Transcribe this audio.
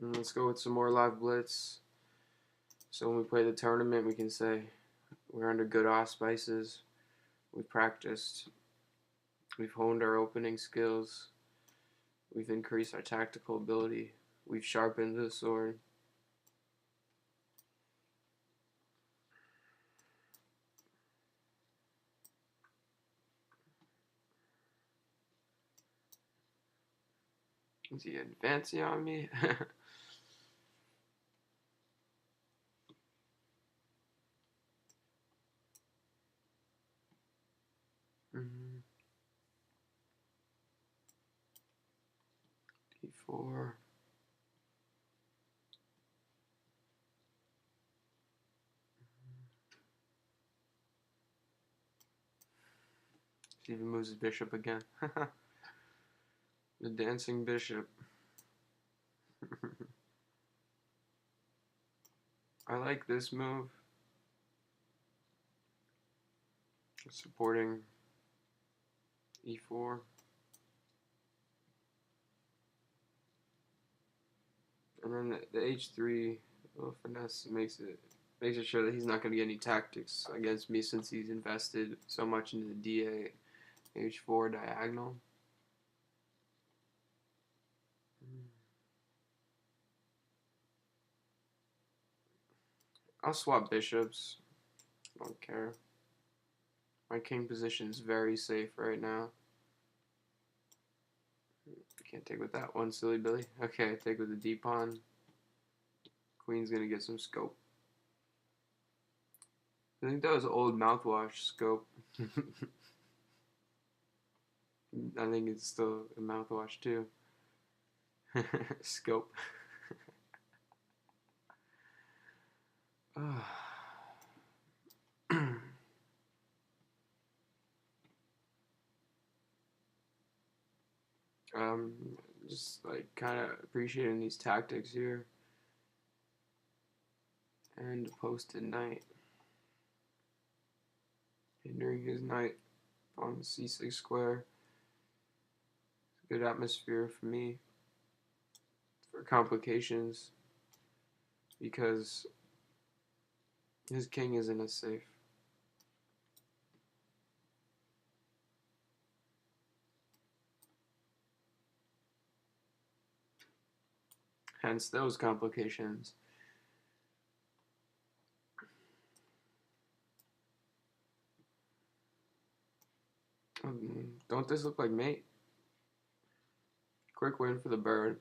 And let's go with some more live blitz. So when we play the tournament, we can say we're under good auspices. We've practiced. We've honed our opening skills. We've increased our tactical ability. We've sharpened the sword. Is he advancing on me? D4. He even moves his bishop again. The dancing bishop. I like this move. Supporting E4. And then the H3 little finesse makes it sure that he's not going to get any tactics against me since he's invested so much into the D8 H4 diagonal. I'll swap bishops. I don't care. My king position is very safe right now. Can't take with that one, silly Billy. Okay, take with the D pawn. Queen's gonna get some scope. I think that was old mouthwash scope. I think it's still a mouthwash too. Scope. Just like kind of appreciating these tactics here. And posted knight. Hindering his knight on the c6 square. Good atmosphere for me for complications because his king isn't as safe. Hence those complications. Don't this look like mate? Quick win for the bird.